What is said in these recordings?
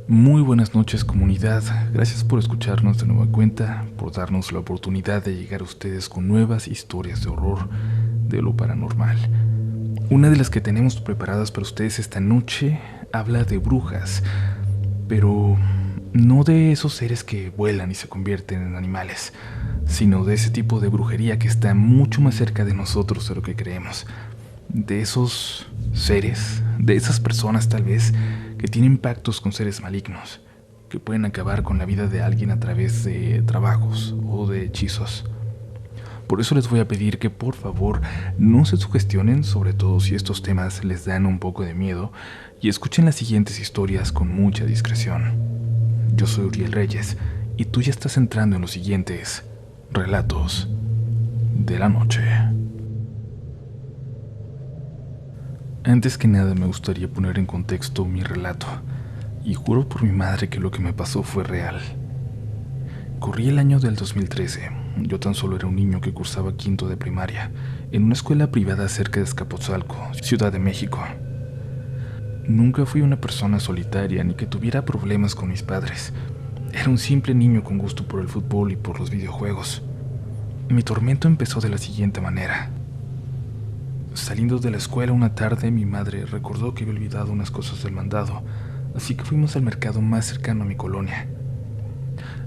Muy buenas noches, comunidad. Gracias por escucharnos de nueva cuenta, por darnos la oportunidad de llegar a ustedes con nuevas historias de horror, de lo paranormal. Una de las que tenemos preparadas para ustedes esta noche habla de brujas, pero no de esos seres que vuelan y se convierten en animales, sino de ese tipo de brujería que está mucho más cerca de nosotros de lo que creemos. De esos seres, de esas personas tal vez, que tienen pactos con seres malignos, que pueden acabar con la vida de alguien a través de trabajos o de hechizos. Por eso les voy a pedir que por favor no se sugestionen, sobre todo si estos temas les dan un poco de miedo, y escuchen las siguientes historias con mucha discreción. Yo soy Uriel Reyes, y tú ya estás entrando en los siguientes relatos de la noche. Antes que nada me gustaría poner en contexto mi relato, y juro por mi madre que lo que me pasó fue real. Corría el año del 2013, yo tan solo era un niño que cursaba quinto de primaria, en una escuela privada cerca de Azcapotzalco, Ciudad de México. Nunca fui una persona solitaria ni que tuviera problemas con mis padres. Era un simple niño con gusto por el fútbol y por los videojuegos. Mi tormento empezó de la siguiente manera. Saliendo de la escuela una tarde, mi madre recordó que había olvidado unas cosas del mandado, así que fuimos al mercado más cercano a mi colonia.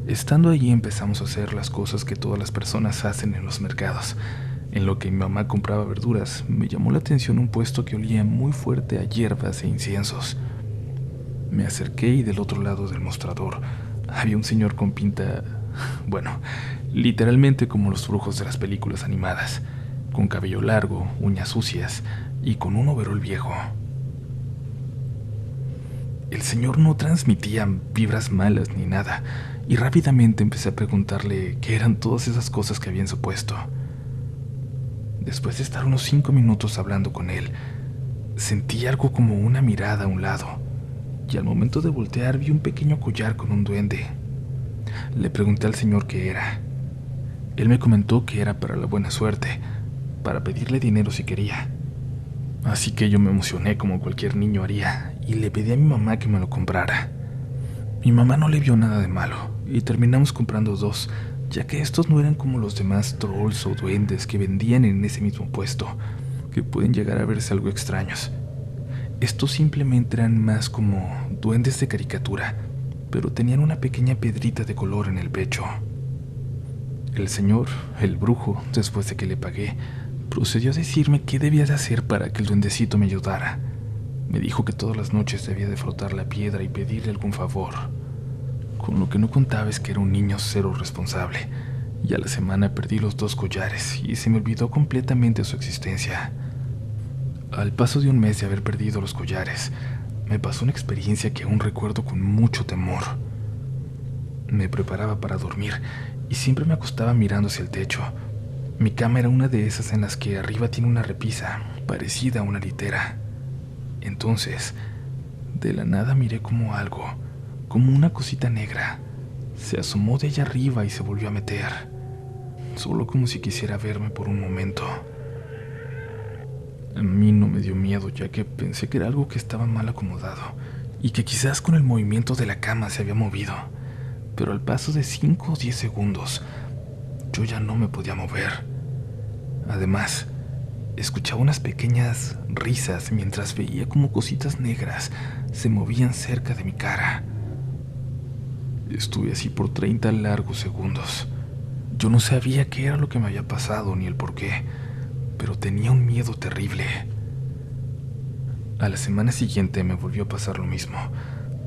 Estando allí empezamos a hacer las cosas que todas las personas hacen en los mercados. En lo que mi mamá compraba verduras, me llamó la atención un puesto que olía muy fuerte a hierbas e inciensos. Me acerqué y del otro lado del mostrador había un señor con pinta, bueno, literalmente como los brujos de las películas animadas, con cabello largo, uñas sucias y con un overol viejo. El señor no transmitía vibras malas ni nada, y rápidamente empecé a preguntarle qué eran todas esas cosas que había en su puesto. Después de estar unos 5 minutos hablando con él, sentí algo como una mirada a un lado, y al momento de voltear vi un pequeño collar con un duende. Le pregunté al señor qué era. Él me comentó que era para la buena suerte, para pedirle dinero si quería. Así que yo me emocioné como cualquier niño haría y le pedí a mi mamá que me lo comprara. Mi mamá no le vio nada de malo y terminamos comprando 2, ya que estos no eran como los demás trolls o duendes que vendían en ese mismo puesto, que pueden llegar a verse algo extraños. Estos simplemente eran más como duendes de caricatura, pero tenían una pequeña piedrita de color en el pecho. El señor, el brujo, después de que le pagué, procedió a decirme qué debía de hacer para que el duendecito me ayudara. Me dijo que todas las noches debía de frotar la piedra y pedirle algún favor. Con lo que no contaba es que era un niño cero responsable, y a la semana perdí los 2 collares y se me olvidó completamente su existencia. Al paso de un mes de haber perdido los collares, me pasó una experiencia que aún recuerdo con mucho temor. Me preparaba para dormir y siempre me acostaba mirando hacia el techo. Mi cama era una de esas en las que arriba tiene una repisa, parecida a una litera. Entonces, de la nada miré como algo, como una cosita negra, se asomó de allá arriba y se volvió a meter, solo como si quisiera verme por un momento. A mí no me dio miedo, ya que pensé que era algo que estaba mal acomodado y que quizás con el movimiento de la cama se había movido, pero al paso de 5 o 10 segundos, yo ya no me podía mover. Además, escuchaba unas pequeñas risas mientras veía como cositas negras se movían cerca de mi cara. Estuve así por 30 largos segundos. Yo no sabía qué era lo que me había pasado ni el por qué, pero tenía un miedo terrible. A la semana siguiente me volvió a pasar lo mismo,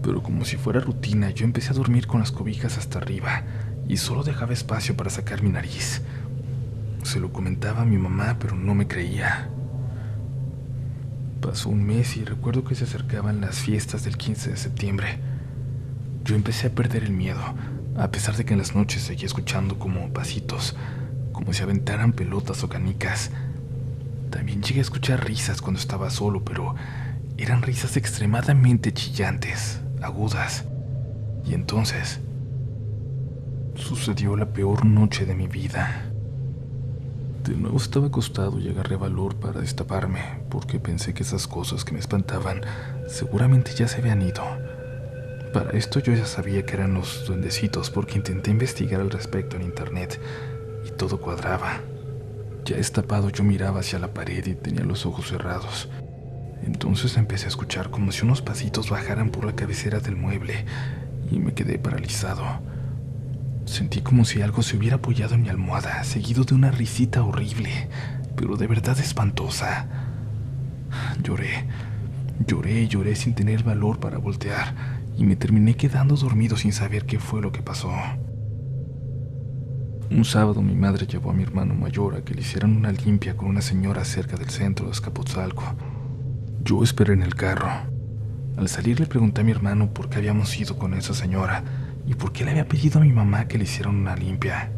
pero como si fuera rutina, yo empecé a dormir con las cobijas hasta arriba y solo dejaba espacio para sacar mi nariz. Se lo comentaba a mi mamá, pero no me creía. Pasó un mes y recuerdo que se acercaban las fiestas del 15 de septiembre. Yo empecé a perder el miedo, a pesar de que en las noches seguía escuchando como pasitos, como si aventaran pelotas o canicas. También llegué a escuchar risas cuando estaba solo, pero eran risas extremadamente chillantes, agudas. Y entonces sucedió la peor noche de mi vida. De nuevo estaba acostado y agarré valor para destaparme, porque pensé que esas cosas que me espantaban seguramente ya se habían ido. Para esto yo ya sabía que eran los duendecitos porque intenté investigar al respecto en internet y todo cuadraba. Ya destapado yo miraba hacia la pared y tenía los ojos cerrados. Entonces empecé a escuchar como si unos pasitos bajaran por la cabecera del mueble y me quedé paralizado. Sentí como si algo se hubiera apoyado en mi almohada, seguido de una risita horrible, pero de verdad espantosa. Lloré, lloré y lloré sin tener valor para voltear y me terminé quedando dormido sin saber qué fue lo que pasó. Un sábado mi madre llevó a mi hermano mayor a que le hicieran una limpia con una señora cerca del centro de Azcapotzalco. Yo esperé en el carro. Al salir le pregunté a mi hermano por qué habíamos ido con esa señora y por qué le había pedido a mi mamá que le hicieran una limpia.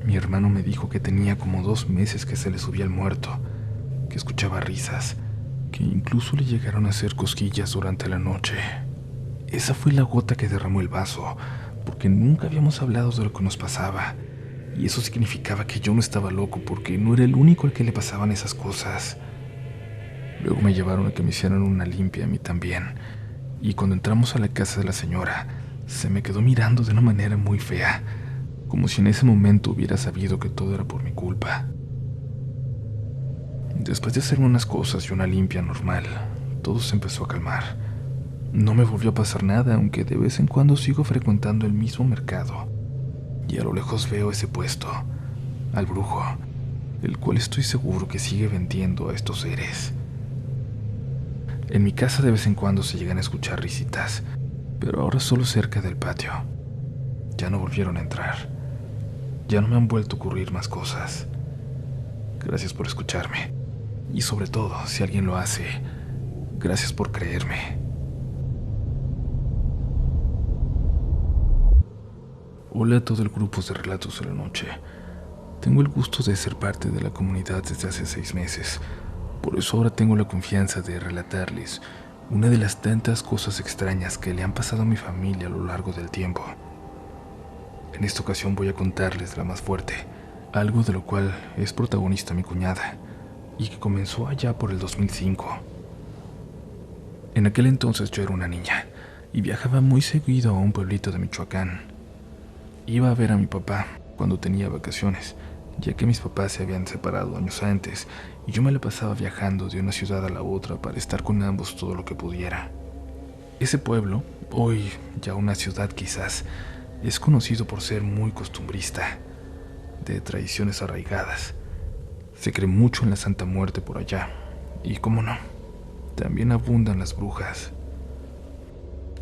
Mi hermano me dijo que tenía como 2 meses que se le subía el muerto, que escuchaba risas, que incluso le llegaron a hacer cosquillas durante la noche. Esa fue la gota que derramó el vaso, porque nunca habíamos hablado de lo que nos pasaba, y eso significaba que yo no estaba loco porque no era el único al que le pasaban esas cosas. Luego me llevaron a que me hicieran una limpia a mí también, y cuando entramos a la casa de la señora, se me quedó mirando de una manera muy fea, como si en ese momento hubiera sabido que todo era por mi culpa. Después de hacerme unas cosas y una limpia normal, todo se empezó a calmar. No me volvió a pasar nada, aunque de vez en cuando sigo frecuentando el mismo mercado, y a lo lejos veo ese puesto, al brujo, el cual estoy seguro que sigue vendiendo a estos seres. En mi casa de vez en cuando se llegan a escuchar risitas, pero ahora solo cerca del patio. Ya no volvieron a entrar. Ya no me han vuelto a ocurrir más cosas. Gracias por escucharme. Y sobre todo, si alguien lo hace, gracias por creerme. Hola a todo el grupo de Relatos de la Noche. Tengo el gusto de ser parte de la comunidad desde hace 6 meses. Por eso ahora tengo la confianza de relatarles una de las tantas cosas extrañas que le han pasado a mi familia a lo largo del tiempo. En esta ocasión voy a contarles la más fuerte, algo de lo cual es protagonista mi cuñada, y que comenzó allá por el 2005. En aquel entonces yo era una niña, y viajaba muy seguido a un pueblito de Michoacán. Iba a ver a mi papá cuando tenía vacaciones, ya que mis papás se habían separado años antes, y yo me la pasaba viajando de una ciudad a la otra para estar con ambos todo lo que pudiera. Ese pueblo, hoy ya una ciudad quizás, es conocido por ser muy costumbrista, de tradiciones arraigadas. Se cree mucho en la Santa Muerte por allá, y cómo no, también abundan las brujas.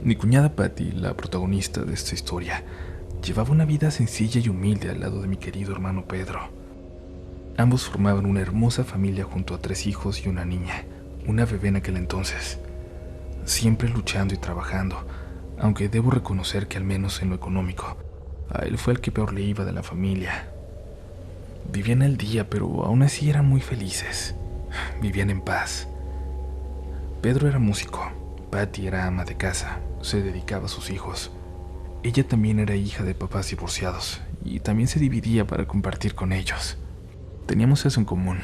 Mi cuñada Patty, la protagonista de esta historia, llevaba una vida sencilla y humilde al lado de mi querido hermano Pedro. Ambos formaban una hermosa familia junto a 3 hijos y una niña, una bebé en aquel entonces, siempre luchando y trabajando, aunque debo reconocer que al menos en lo económico, a él fue el que peor le iba de la familia. Vivían al día, pero aún así eran muy felices. Vivían en paz. Pedro era músico, Patty era ama de casa, se dedicaba a sus hijos. Ella también era hija de papás divorciados y también se dividía para compartir con ellos. Teníamos eso en común.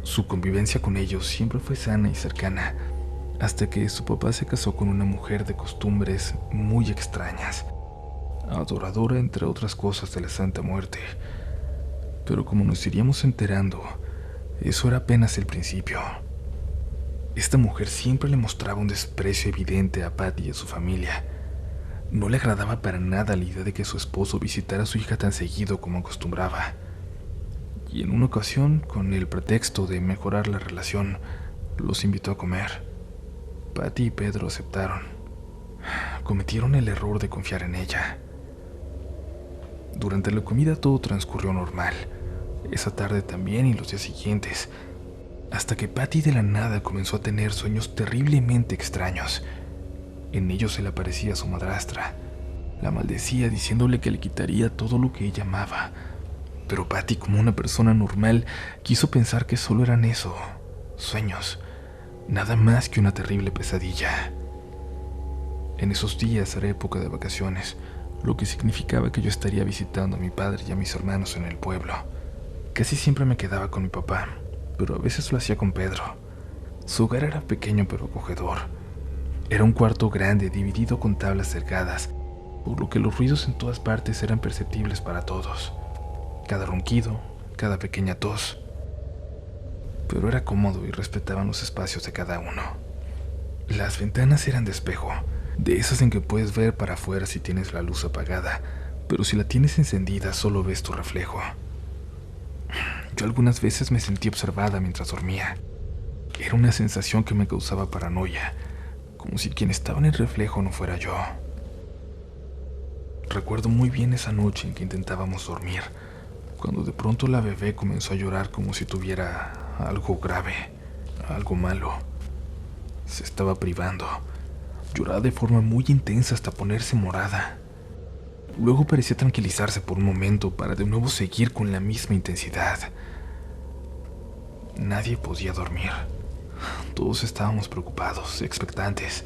Su convivencia con ellos siempre fue sana y cercana, hasta que su papá se casó con una mujer de costumbres muy extrañas, adoradora entre otras cosas de la Santa Muerte. Pero como nos iríamos enterando, eso era apenas el principio. Esta mujer siempre le mostraba un desprecio evidente a Patty y a su familia. No le agradaba para nada la idea de que su esposo visitara a su hija tan seguido como acostumbraba. Y en una ocasión, con el pretexto de mejorar la relación, los invitó a comer. Patty y Pedro aceptaron. Cometieron el error de confiar en ella. Durante la comida todo transcurrió normal, esa tarde también y los días siguientes, hasta que Patty de la nada comenzó a tener sueños terriblemente extraños. En ellos se le aparecía su madrastra. La maldecía diciéndole que le quitaría todo lo que ella amaba. Pero Patty, como una persona normal, quiso pensar que solo eran eso, sueños, nada más que una terrible pesadilla. En esos días era época de vacaciones, lo que significaba que yo estaría visitando a mi padre y a mis hermanos en el pueblo. Casi siempre me quedaba con mi papá, pero a veces lo hacía con Pedro. Su hogar era pequeño pero acogedor. Era un cuarto grande dividido con tablas cercadas, por lo que los ruidos en todas partes eran perceptibles para todos. Cada ronquido, cada pequeña tos. Pero era cómodo y respetaban los espacios de cada uno. Las ventanas eran de espejo, de esas en que puedes ver para afuera si tienes la luz apagada, pero si la tienes encendida solo ves tu reflejo. Yo algunas veces me sentí observada mientras dormía. Era una sensación que me causaba paranoia, como si quien estaba en el reflejo no fuera yo. Recuerdo muy bien esa noche en que intentábamos dormir, cuando de pronto la bebé comenzó a llorar como si tuviera algo grave, algo malo. Se estaba privando. Lloraba de forma muy intensa hasta ponerse morada. Luego parecía tranquilizarse por un momento para de nuevo seguir con la misma intensidad. Nadie podía dormir. Todos estábamos preocupados, expectantes.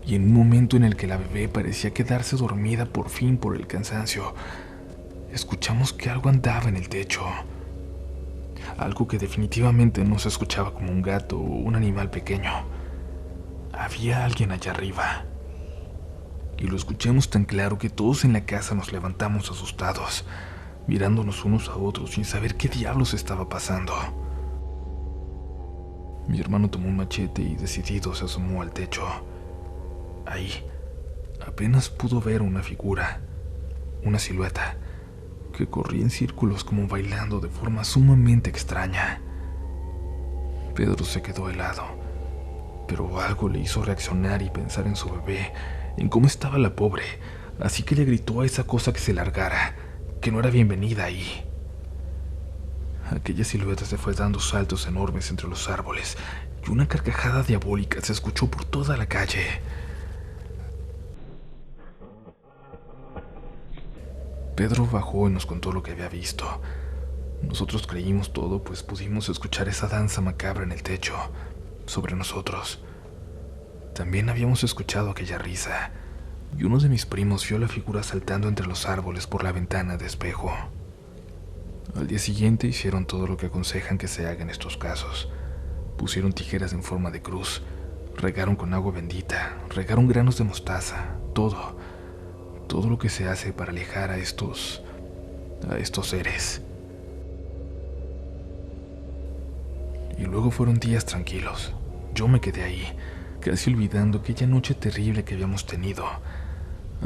Y en un momento en el que la bebé parecía quedarse dormida por fin por el cansancio, escuchamos que algo andaba en el techo. Algo que definitivamente no se escuchaba como un gato o un animal pequeño. Había alguien allá arriba. Y lo escuchamos tan claro que todos en la casa nos levantamos asustados, mirándonos unos a otros sin saber qué diablos estaba pasando. Mi hermano tomó un machete y decidido se asomó al techo. Ahí, apenas pudo ver una figura, una silueta, que corría en círculos como bailando de forma sumamente extraña. Pedro se quedó helado, pero algo le hizo reaccionar y pensar en su bebé, en cómo estaba la pobre, así que le gritó a esa cosa que se largara, que no era bienvenida ahí. Aquella silueta se fue dando saltos enormes entre los árboles y una carcajada diabólica se escuchó por toda la calle. Pedro bajó y nos contó lo que había visto. Nosotros creímos todo, pues pudimos escuchar esa danza macabra en el techo, sobre nosotros. También habíamos escuchado aquella risa, y uno de mis primos vio la figura saltando entre los árboles por la ventana de espejo. Al día siguiente hicieron todo lo que aconsejan que se haga en estos casos. Pusieron tijeras en forma de cruz, regaron con agua bendita, regaron granos de mostaza, todo lo que se hace para alejar a estos seres. Y luego fueron días tranquilos. Yo me quedé ahí, casi olvidando aquella noche terrible que habíamos tenido,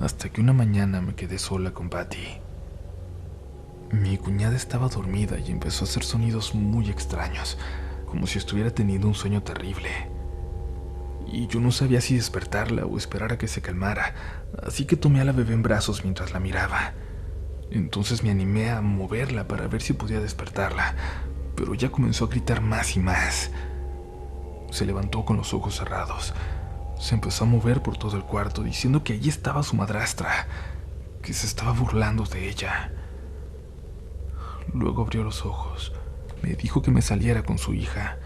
hasta que una mañana me quedé sola con Patty. Mi cuñada estaba dormida y empezó a hacer sonidos muy extraños, como si estuviera teniendo un sueño terrible. Y yo no sabía si despertarla o esperar a que se calmara, así que tomé a la bebé en brazos mientras la miraba. Entonces me animé a moverla para ver si podía despertarla, pero ella comenzó a gritar más y más. Se levantó con los ojos cerrados. Se empezó a mover por todo el cuarto diciendo que allí estaba su madrastra, que se estaba burlando de ella. Luego abrió los ojos. Me dijo que me saliera con su hija,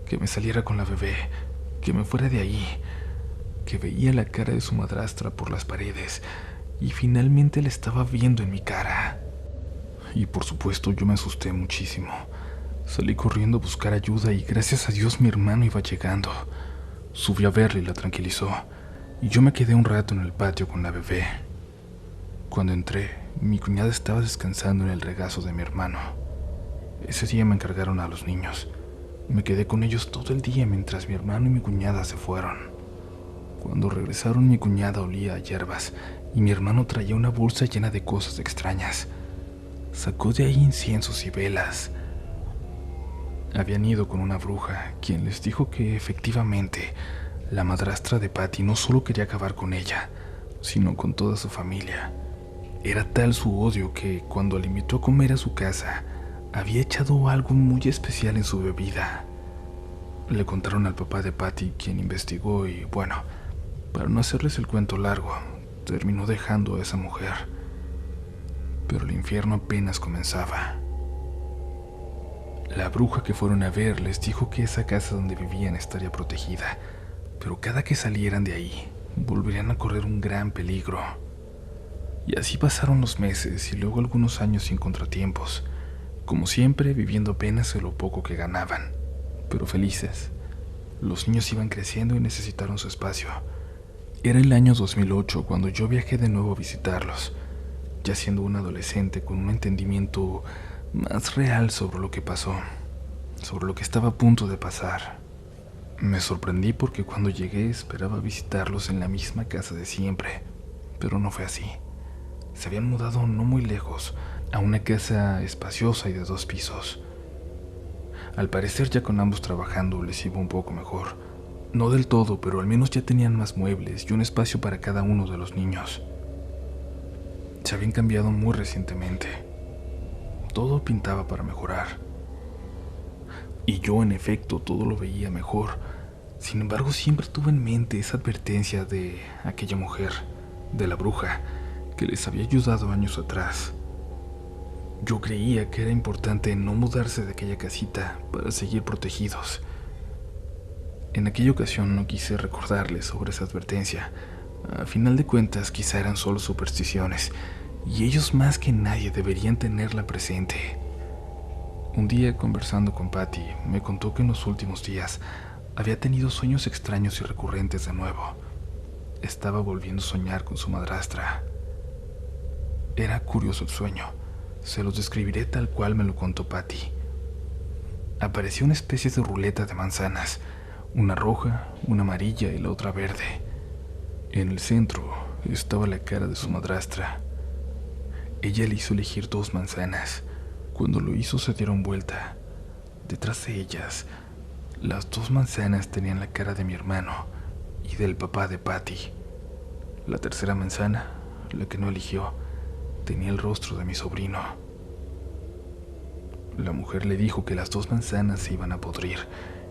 que me saliera con la bebé, que me fuera de ahí, que veía la cara de su madrastra por las paredes y finalmente la estaba viendo en mi cara. Y por supuesto yo me asusté muchísimo. Salí corriendo a buscar ayuda y gracias a Dios mi hermano iba llegando. Subió a verla y la tranquilizó, y yo me quedé un rato en el patio con la bebé. Cuando entré, mi cuñada estaba descansando en el regazo de mi hermano. Ese día me encargaron a los niños. Me quedé con ellos todo el día mientras mi hermano y mi cuñada se fueron. Cuando regresaron, mi cuñada olía a hierbas y mi hermano traía una bolsa llena de cosas extrañas. Sacó de ahí inciensos y velas. Habían ido con una bruja, quien les dijo que efectivamente la madrastra de Patty no solo quería acabar con ella, sino con toda su familia. Era tal su odio que cuando la invitó a comer a su casa, había echado algo muy especial en su bebida. Le contaron al papá de Patty, quien investigó y, bueno, para no hacerles el cuento largo, terminó dejando a esa mujer. Pero el infierno apenas comenzaba. La bruja que fueron a ver les dijo que esa casa donde vivían estaría protegida, pero cada que salieran de ahí, volverían a correr un gran peligro. Y así pasaron los meses y luego algunos años sin contratiempos, como siempre viviendo apenas de lo poco que ganaban, pero felices, Los niños iban creciendo y necesitaron su espacio. Era el año 2008 cuando yo viajé de nuevo a visitarlos, ya siendo un adolescente con un entendimiento más real sobre lo que pasó, sobre lo que estaba a punto de pasar. Me sorprendí porque cuando llegué esperaba visitarlos en la misma casa de siempre, pero no fue así. Se habían mudado no muy lejos, a una casa espaciosa y de 2 pisos. Al parecer, ya con ambos trabajando les iba un poco mejor. No del todo, pero al menos ya tenían más muebles y un espacio para cada uno de los niños. Se habían cambiado muy recientemente. Todo pintaba para mejorar. Y yo, en efecto, todo lo veía mejor. Sin embargo, siempre tuve en mente esa advertencia de aquella mujer, de la bruja, que les había ayudado años atrás. Yo creía que era importante no mudarse de aquella casita para seguir protegidos. En aquella ocasión no quise recordarles sobre esa advertencia. A final de cuentas, quizá eran solo supersticiones, y ellos más que nadie deberían tenerla presente. Un día, conversando con Patty, me contó que en los últimos días había tenido sueños extraños y recurrentes de nuevo. Estaba volviendo a soñar con su madrastra. Era curioso el sueño. Se los describiré tal cual me lo contó Patty. Apareció una especie de ruleta de manzanas, una roja, una amarilla y la otra verde. En el centro estaba la cara de su madrastra. Ella le hizo elegir 2 manzanas. Cuando lo hizo se dieron vuelta. Detrás de ellas, las 2 manzanas tenían la cara de mi hermano y del papá de Patty. La tercera manzana, la que no eligió, tenía el rostro de mi sobrino. La mujer le dijo que las 2 manzanas se iban a podrir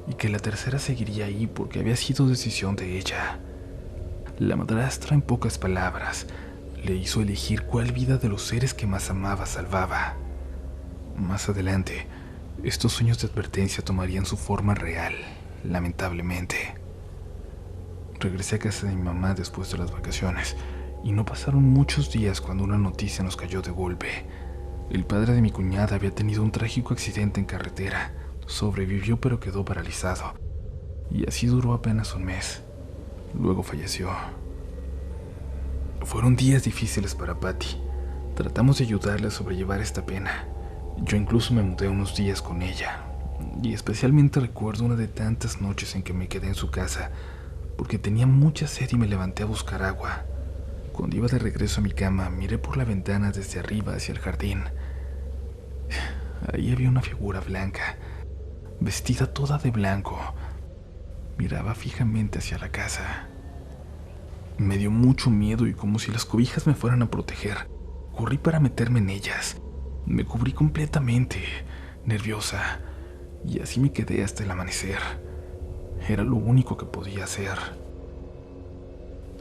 y que la tercera seguiría ahí porque había sido decisión de ella. La madrastra, en pocas palabras, le hizo elegir cuál vida de los seres que más amaba salvaba. Más adelante, estos sueños de advertencia tomarían su forma real, lamentablemente. Regresé a casa de mi mamá después de las vacaciones y no pasaron muchos días cuando una noticia nos cayó de golpe. El padre de mi cuñada había tenido un trágico accidente en carretera. Sobrevivió pero quedó paralizado, y así duró apenas un mes. Luego falleció. Fueron días difíciles para Patty. Tratamos de ayudarle a sobrellevar esta pena. Yo incluso me mudé unos días con ella, y especialmente recuerdo una de tantas noches en que me quedé en su casa porque tenía mucha sed y me levanté a buscar agua. Cuando iba de regreso a mi cama, miré por la ventana desde arriba hacia el jardín. Ahí había una figura blanca, vestida toda de blanco. Miraba fijamente hacia la casa. Me dio mucho miedo y, como si las cobijas me fueran a proteger, corrí para meterme en ellas. Me cubrí completamente, nerviosa, y así me quedé hasta el amanecer. Era lo único que podía hacer.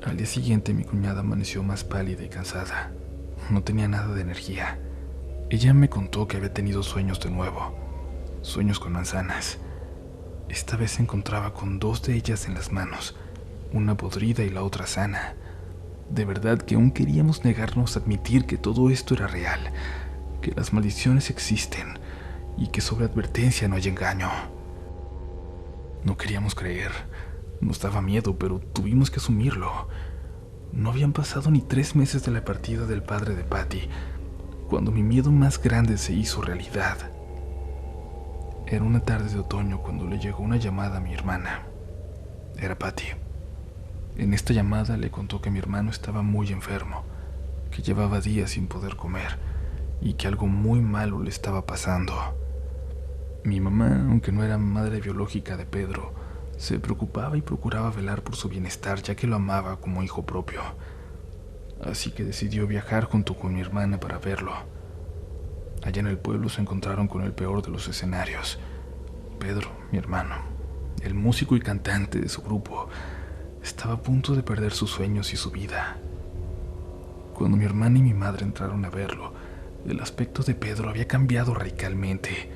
Al día siguiente mi cuñada amaneció más pálida y cansada. No tenía nada de energía. Ella me contó que había tenido sueños de nuevo, sueños con manzanas. Esta vez se encontraba con 2 de ellas en las manos, una podrida y la otra sana. De verdad que aún queríamos negarnos a admitir que todo esto era real, que las maldiciones existen y que sobre advertencia no hay engaño. No queríamos creer, nos daba miedo, pero tuvimos que asumirlo. No habían pasado ni 3 meses de la partida del padre de Patty, cuando mi miedo más grande se hizo realidad. Era una tarde de otoño cuando le llegó una llamada a mi hermana. Era Patty. En esta llamada le contó que mi hermano estaba muy enfermo, que llevaba días sin poder comer y que algo muy malo le estaba pasando. Mi mamá, aunque no era madre biológica de Pedro, se preocupaba y procuraba velar por su bienestar, ya que lo amaba como hijo propio. Así que decidió viajar junto con mi hermana para verlo. Allá en el pueblo se encontraron con el peor de los escenarios. Pedro, mi hermano, el músico y cantante de su grupo, estaba a punto de perder sus sueños y su vida. Cuando mi hermana y mi madre entraron a verlo, el aspecto de Pedro había cambiado radicalmente.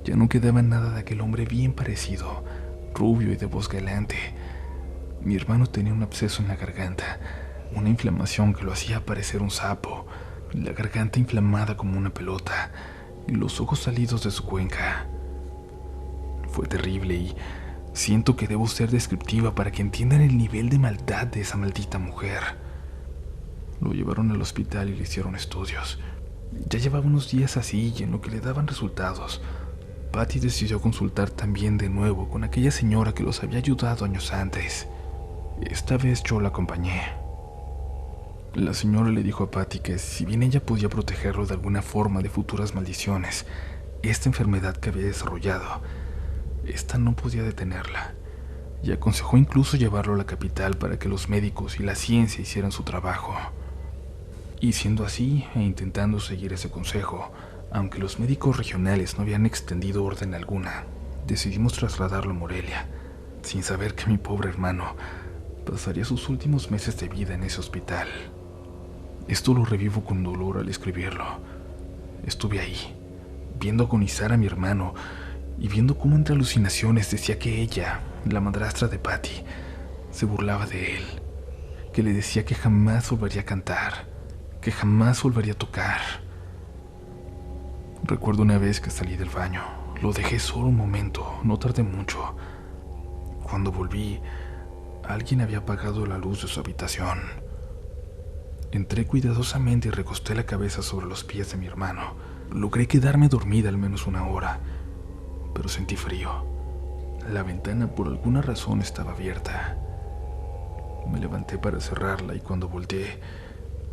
Ya no quedaba nada de aquel hombre bien parecido, rubio y de voz galante. Mi hermano tenía un absceso en la garganta, una inflamación que lo hacía parecer un sapo, la garganta inflamada como una pelota y los ojos salidos de su cuenca. Fue terrible y Siento que debo ser descriptiva para que entiendan el nivel de maldad de esa maldita mujer. Lo llevaron al hospital y le hicieron estudios. Ya llevaba unos días así y en lo que le daban resultados, Patty decidió consultar también de nuevo con aquella señora que los había ayudado años antes. Esta vez yo la acompañé. La señora le dijo a Patty que si bien ella podía protegerlo de alguna forma de futuras maldiciones, esta enfermedad que había desarrollado, esta no podía detenerla, y aconsejó incluso llevarlo a la capital para que los médicos y la ciencia hicieran su trabajo. Y siendo así, e intentando seguir ese consejo, aunque los médicos regionales no habían extendido orden alguna, decidimos trasladarlo a Morelia, sin saber que mi pobre hermano pasaría sus últimos meses de vida en ese hospital. Esto lo revivo con dolor al escribirlo. Estuve ahí, viendo agonizar a mi hermano y viendo cómo entre alucinaciones decía que ella, la madrastra de Patty, se burlaba de él, que le decía que jamás volvería a cantar, que jamás volvería a tocar. Recuerdo una vez que salí del baño, lo dejé solo un momento, no tardé mucho. Cuando volví, alguien había apagado la luz de su habitación. Entré cuidadosamente y recosté la cabeza sobre los pies de mi hermano. Logré quedarme dormida al menos una hora, pero sentí frío. La ventana por alguna razón estaba abierta. Me levanté para cerrarla y cuando volteé,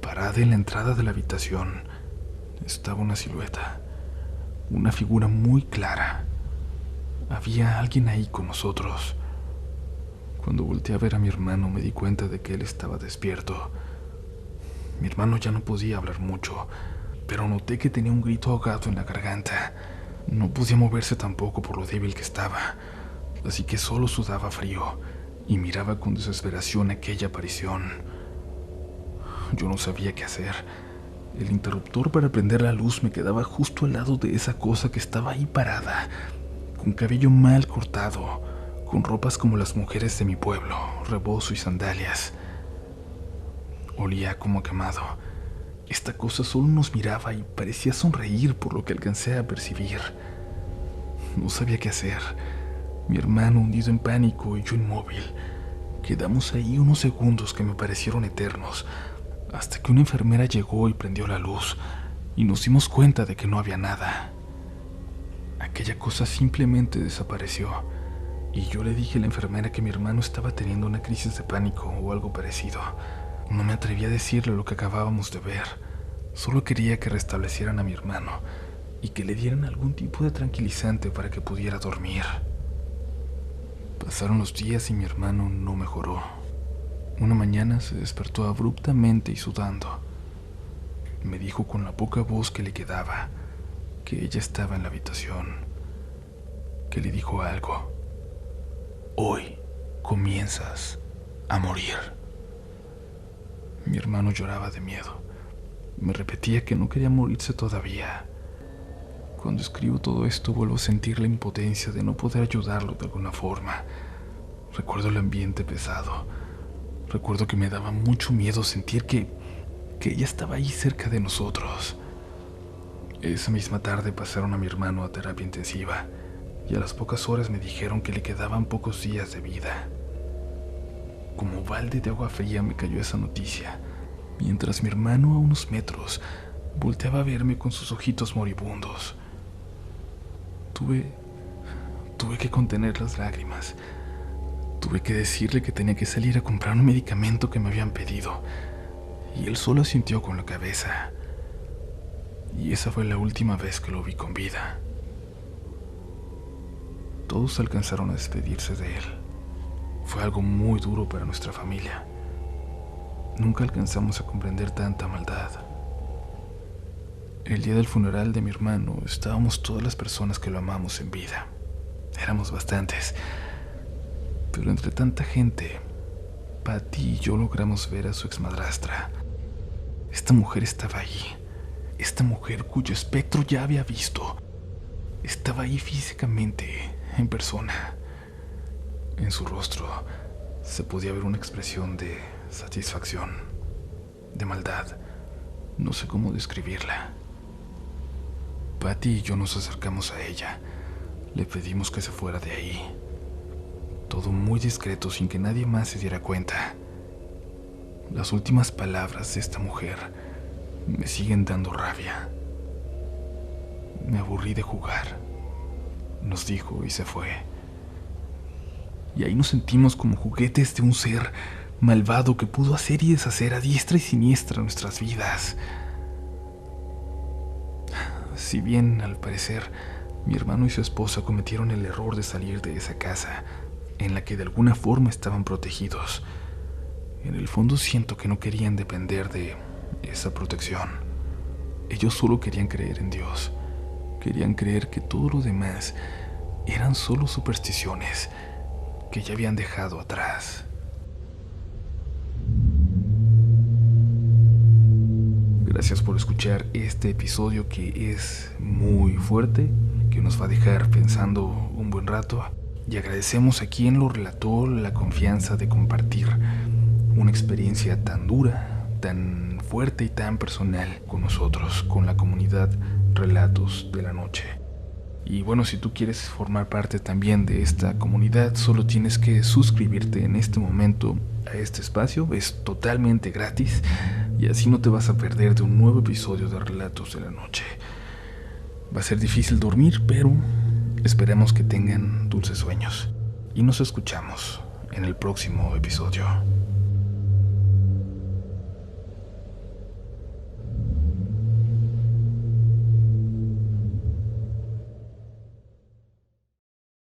parada en la entrada de la habitación, estaba una silueta, una figura muy clara. Había alguien ahí con nosotros. Cuando volteé a ver a mi hermano me di cuenta de que él estaba despierto. Mi hermano ya no podía hablar mucho, pero noté que tenía un grito ahogado en la garganta. No podía moverse tampoco por lo débil que estaba, así que solo sudaba frío y miraba con desesperación aquella aparición. Yo no sabía qué hacer. El interruptor para prender la luz me quedaba justo al lado de esa cosa que estaba ahí parada, con cabello mal cortado, con ropas como las mujeres de mi pueblo, rebozo y sandalias. Olía como a quemado. Esta cosa solo nos miraba y parecía sonreír por lo que alcancé a percibir. No sabía qué hacer. Mi hermano hundido en pánico y yo inmóvil. Quedamos ahí unos segundos que me parecieron eternos, hasta que una enfermera llegó y prendió la luz, y nos dimos cuenta de que no había nada. Aquella cosa simplemente desapareció, y yo le dije a la enfermera que mi hermano estaba teniendo una crisis de pánico o algo parecido. No me atreví a decirle lo que acabábamos de ver. Solo quería que restablecieran a mi hermano y que le dieran algún tipo de tranquilizante para que pudiera dormir. Pasaron los días y mi hermano no mejoró. Una mañana se despertó abruptamente y sudando. Me dijo con la poca voz que le quedaba que ella estaba en la habitación, que le dijo algo. Hoy comienzas a morir. Mi hermano lloraba de miedo. Me repetía que no quería morirse todavía. Cuando escribo todo esto vuelvo a sentir la impotencia de no poder ayudarlo de alguna forma. Recuerdo el ambiente pesado. Recuerdo que me daba mucho miedo sentir que ella estaba ahí cerca de nosotros. Esa misma tarde pasaron a mi hermano a terapia intensiva y a las pocas horas me dijeron que le quedaban pocos días de vida. Como balde de agua fría me cayó esa noticia, mientras mi hermano a unos metros volteaba a verme con sus ojitos moribundos. Tuve que contener las lágrimas. Tuve que decirle que tenía que salir a comprar un medicamento que me habían pedido, y él solo asintió con la cabeza. Y esa fue la última vez que lo vi con vida. Todos alcanzaron a despedirse de él. Fue algo muy duro para nuestra familia. Nunca alcanzamos a comprender tanta maldad. El día del funeral de mi hermano estábamos todas las personas que lo amamos en vida. Éramos bastantes, pero entre tanta gente, Patty y yo logramos ver a su exmadrastra. Esta mujer estaba ahí. Esta mujer cuyo espectro ya había visto. Estaba ahí físicamente, en persona. En su rostro se podía ver una expresión de satisfacción, de maldad. No sé cómo describirla. Patty y yo nos acercamos a ella. Le pedimos que se fuera de ahí. Todo muy discreto sin que nadie más se diera cuenta. Las últimas palabras de esta mujer me siguen dando rabia. Me aburrí de jugar, nos dijo y se fue. Y ahí nos sentimos como juguetes de un ser malvado que pudo hacer y deshacer a diestra y siniestra nuestras vidas. Si bien, al parecer, mi hermano y su esposa cometieron el error de salir de esa casa, en la que de alguna forma estaban protegidos, en el fondo siento que no querían depender de esa protección. Ellos solo querían creer en Dios. Querían creer que todo lo demás eran solo supersticiones que ya habían dejado atrás. Gracias por escuchar este episodio que es muy fuerte, que nos va a dejar pensando un buen rato. Y agradecemos a quien lo relató la confianza de compartir una experiencia tan dura, tan fuerte y tan personal con nosotros, con la comunidad Relatos de la Noche. Y bueno, si tú quieres formar parte también de esta comunidad, solo tienes que suscribirte en este momento a este espacio. Es totalmente gratis y así no te vas a perder de un nuevo episodio de Relatos de la Noche. Va a ser difícil dormir, pero esperemos que tengan dulces sueños. Y nos escuchamos en el próximo episodio.